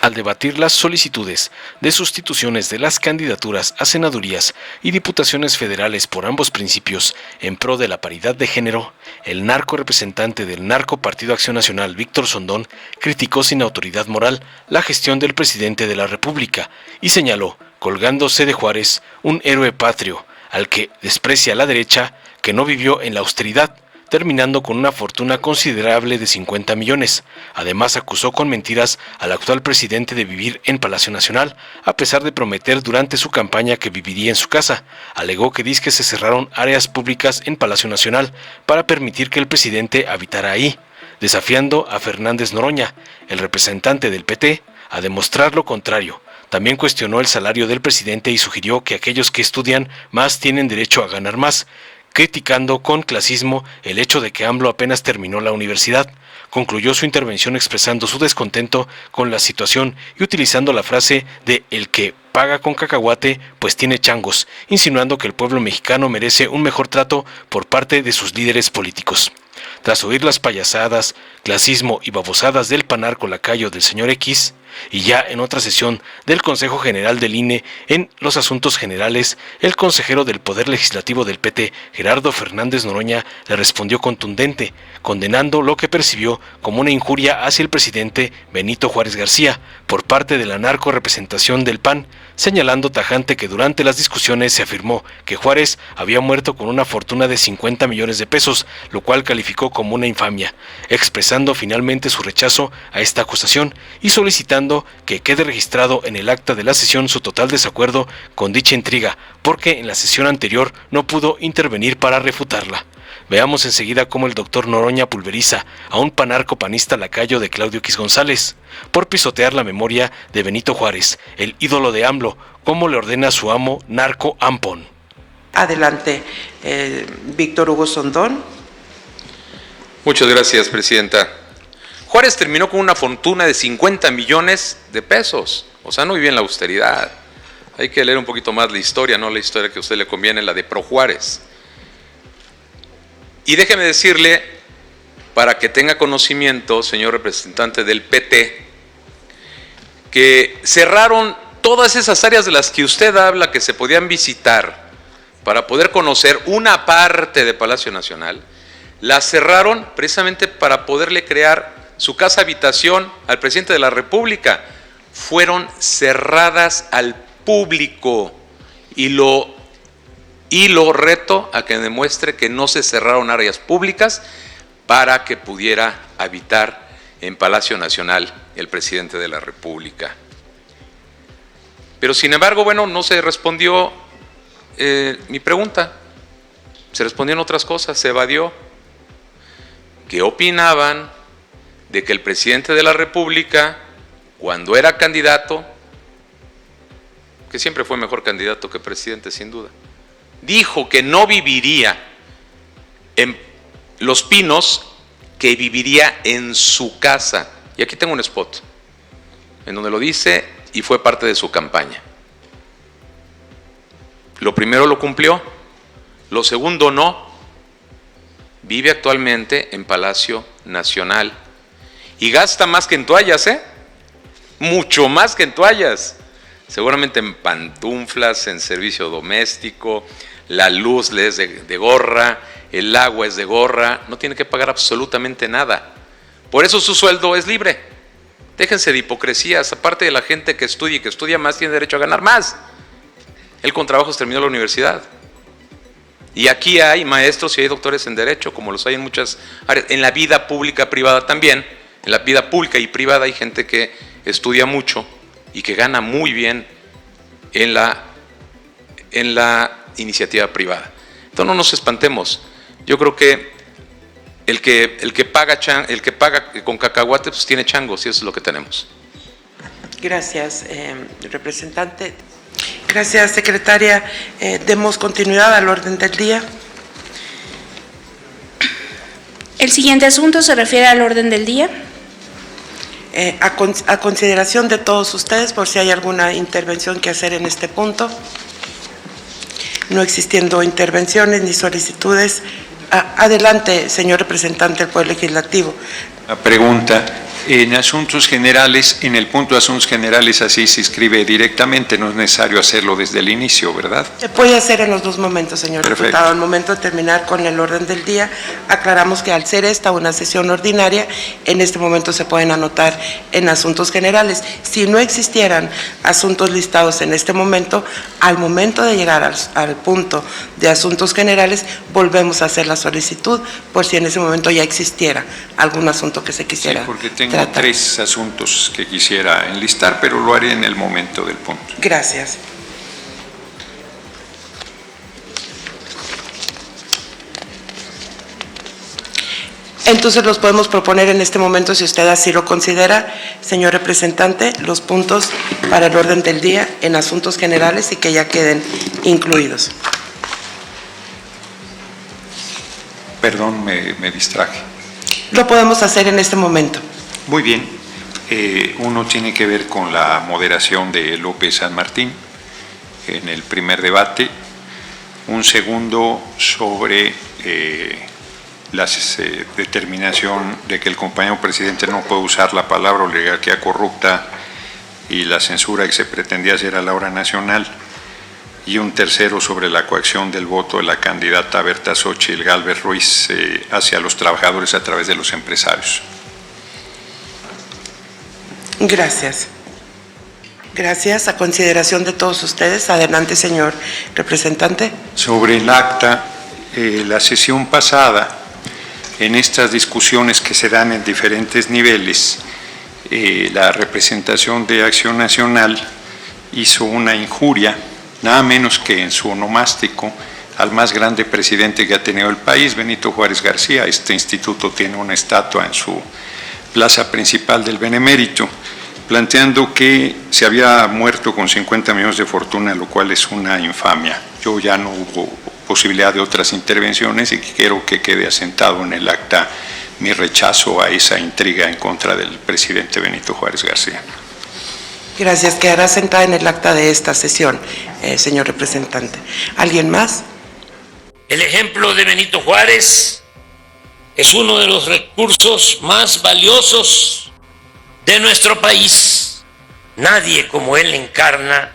al debatir las solicitudes de sustituciones de las candidaturas a senadurías y diputaciones federales por ambos principios en pro de la paridad de género, el narco representante del Narco Partido Acción Nacional, Víctor Sondón, criticó sin autoridad moral la gestión del presidente de la República y señaló, colgándose de Juárez, un héroe patrio, al que desprecia la derecha, que no vivió en la austeridad, terminando con una fortuna considerable de 50 millones. Además, acusó con mentiras al actual presidente de vivir en Palacio Nacional, a pesar de prometer durante su campaña que viviría en su casa. Alegó que dizque se cerraron áreas públicas en Palacio Nacional para permitir que el presidente habitara ahí, desafiando a Fernández Noroña, el representante del PT, a demostrar lo contrario. También cuestionó el salario del presidente y sugirió que aquellos que estudian más tienen derecho a ganar más, criticando con clasismo el hecho de que AMLO apenas terminó la universidad. Concluyó su intervención expresando su descontento con la situación y utilizando la frase de "el que paga con cacahuate, pues tiene changos", insinuando que el pueblo mexicano merece un mejor trato por parte de sus líderes políticos. Tras oír las payasadas, clasismo y babosadas del panarco lacayo del señor X, y ya en otra sesión del Consejo General del INE en los asuntos generales, el consejero del Poder Legislativo del PT, Gerardo Fernández Noroña, le respondió contundente, condenando lo que percibió como una injuria hacia el presidente Benito Juárez García por parte de la narco representación del PAN, señalando tajante que durante las discusiones se afirmó que Juárez había muerto con una fortuna de 50 millones de pesos, lo cual calificó como una infamia, expresando finalmente su rechazo a esta acusación y solicitando que quede registrado en el acta de la sesión su total desacuerdo con dicha intriga, porque en la sesión anterior no pudo intervenir para refutarla. Veamos enseguida cómo el doctor Noroña pulveriza a un panarco panista lacayo de Claudio X González por pisotear la memoria de Benito Juárez, el ídolo de AMLO, como le ordena su amo narco Ampón. Adelante, Víctor Hugo Sondón. Muchas gracias, presidenta. Juárez terminó con una fortuna de 50 millones de pesos, o sea, no vivía en la austeridad. Hay que leer un poquito más la historia, no la historia que a usted le conviene, la de Pro Juárez. Y déjeme decirle, para que tenga conocimiento, señor representante del PT, que cerraron todas esas áreas de las que usted habla que se podían visitar para poder conocer una parte de Palacio Nacional, las cerraron precisamente para poderle crear su casa habitación al presidente de la República. Fueron cerradas al público y lo reto a que demuestre que no se cerraron áreas públicas para que pudiera habitar en Palacio Nacional el presidente de la República. Pero sin embargo, bueno, no se respondió mi pregunta, se respondió en otras cosas, se evadió. ¿Qué opinaban de que el presidente de la República, cuando era candidato, que siempre fue mejor candidato que presidente sin duda, dijo que no viviría en Los Pinos, que viviría en su casa? Y aquí tengo un spot en donde lo dice y fue parte de su campaña. Lo primero lo cumplió, lo segundo no. Vive actualmente en Palacio Nacional y gasta más que en toallas, mucho más que en toallas. Seguramente en pantuflas, en servicio doméstico, la luz le es de gorra, el agua es de gorra, no tiene que pagar absolutamente nada. Por eso su sueldo es libre. Déjense de hipocresías, aparte de la gente que estudia y que estudia más tiene derecho a ganar más. Él con trabajos terminó la universidad. Y aquí hay maestros y hay doctores en derecho, como los hay en muchas áreas. En la vida pública privada también, en la vida pública y privada hay gente que estudia mucho y que gana muy bien en la iniciativa privada. Entonces no nos espantemos. Yo creo que el que paga con cacahuate pues tiene changos y eso es lo que tenemos. Gracias, representante. Gracias, secretaria. Demos continuidad al orden del día. El siguiente asunto se refiere al orden del día. A consideración de todos ustedes, por si hay alguna intervención que hacer en este punto. No existiendo intervenciones ni solicitudes. Adelante, señor representante del Poder Legislativo. La pregunta, En asuntos generales, en el punto de asuntos generales así se escribe directamente, no es necesario hacerlo desde el inicio, ¿verdad? Se puede hacer en los dos momentos, señor Perfecto. diputado. Al momento de terminar con el orden del día, aclaramos que al ser esta una sesión ordinaria, en este momento se pueden anotar en asuntos generales. Si no existieran asuntos listados en este momento, al momento de llegar al punto de asuntos generales, volvemos a hacer la solicitud por si en ese momento ya existiera algún asunto que se quisiera Sí, porque tengo tratar. 3 asuntos que quisiera enlistar, pero lo haré en el momento del punto. Gracias. Entonces los podemos proponer en este momento, si usted así lo considera, señor representante, los puntos para el orden del día en asuntos generales y que ya queden incluidos. Perdón, me distraje. Lo podemos hacer en este momento. Muy bien. Uno tiene que ver con la moderación de López San Martín en el primer debate. Un segundo sobre la determinación de que el compañero presidente no puede usar la palabra oligarquía corrupta y la censura que se pretendía hacer a la hora nacional. Y un tercero sobre la coacción del voto de la candidata Berta Xóchitl Gálvez Ruiz hacia los trabajadores a través de los empresarios. Gracias. Gracias. A consideración de todos ustedes. Adelante, señor representante. Sobre el acta, la sesión pasada, en estas discusiones que se dan en diferentes niveles, la representación de Acción Nacional hizo una injuria, nada menos que en su onomástico, al más grande presidente que ha tenido el país, Benito Juárez García. Este instituto tiene una estatua en su plaza principal del Benemérito, planteando que se había muerto con 50 millones de fortuna, lo cual es una infamia. Yo ya no hubo posibilidad de otras intervenciones y quiero que quede asentado en el acta mi rechazo a esa intriga en contra del presidente Benito Juárez García. Gracias. Quedará sentada en el acta de esta sesión, señor representante. ¿Alguien más? El ejemplo de Benito Juárez es uno de los recursos más valiosos de nuestro país. Nadie como él encarna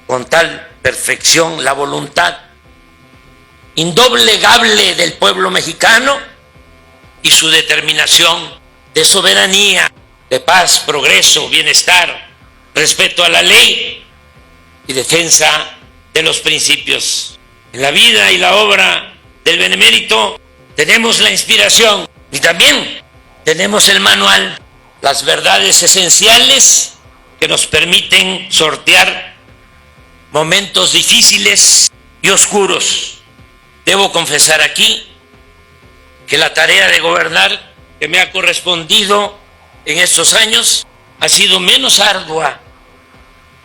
con tal perfección la voluntad indoblegable del pueblo mexicano y su determinación de soberanía, de paz, progreso, bienestar, respeto a la ley y defensa de los principios. En la vida y la obra del Benemérito tenemos la inspiración y también tenemos el manual, las verdades esenciales que nos permiten sortear momentos difíciles y oscuros. Debo confesar aquí que la tarea de gobernar que me ha correspondido en estos años ha sido menos ardua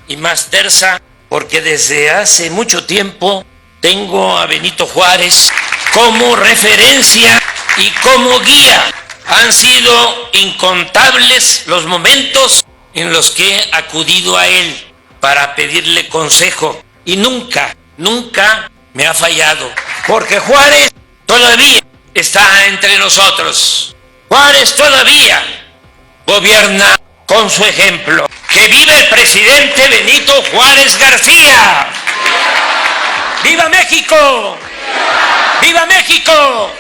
y más tersa, porque desde hace mucho tiempo tengo a Benito Juárez como referencia y como guía. Han sido incontables los momentos en los que he acudido a él para pedirle consejo y nunca me ha fallado, porque Juárez todavía está entre nosotros. Juárez todavía gobierna con su ejemplo. ¡Que viva el presidente Benito Juárez García! ¡Viva México! ¡Viva México!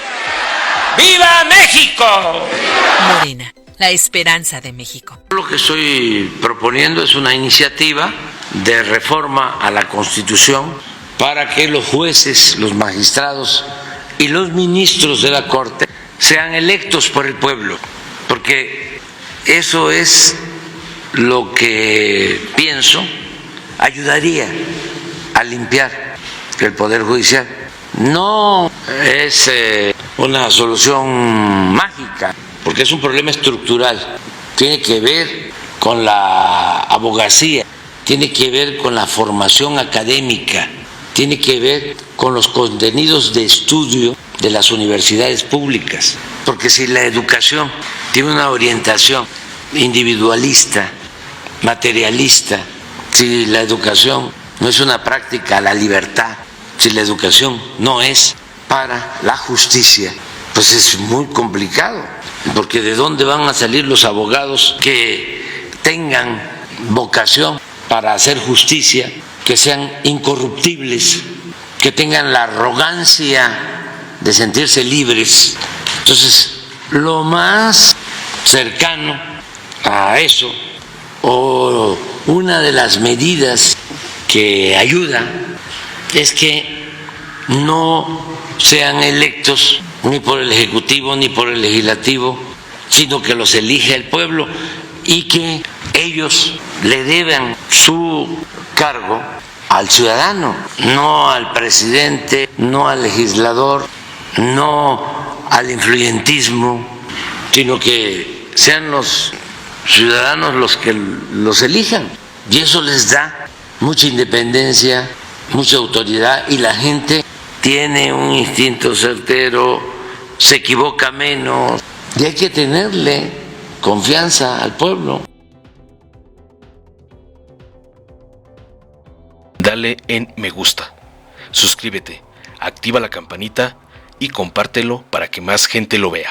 ¡Viva México! Morena, la esperanza de México. Lo que estoy proponiendo es una iniciativa de reforma a la Constitución para que los jueces, los magistrados y los ministros de la Corte sean electos por el pueblo, porque eso es lo que pienso ayudaría a limpiar el Poder Judicial. No es una solución mágica, porque es un problema estructural. Tiene que ver con la abogacía, tiene que ver con la formación académica, tiene que ver con los contenidos de estudio de las universidades públicas, porque si la educación tiene una orientación individualista, materialista, si la educación no es una práctica a la libertad, si la educación no es para la justicia, pues es muy complicado. porque ¿de dónde van a salir los abogados que tengan vocación para hacer justicia, que sean incorruptibles, que tengan la arrogancia de sentirse libres? Entonces, lo más cercano a eso, o una de las medidas que ayuda, es que no sean electos ni por el Ejecutivo ni por el Legislativo, sino que los elige el pueblo y que ellos le deban su cargo al ciudadano, no al presidente, no al legislador, no al influyentismo, sino que sean los ciudadanos los que los elijan. Y eso les da mucha independencia, mucha autoridad, y la gente tiene un instinto certero, se equivoca menos, y hay que tenerle confianza al pueblo. Dale en me gusta, suscríbete, activa la campanita y compártelo para que más gente lo vea.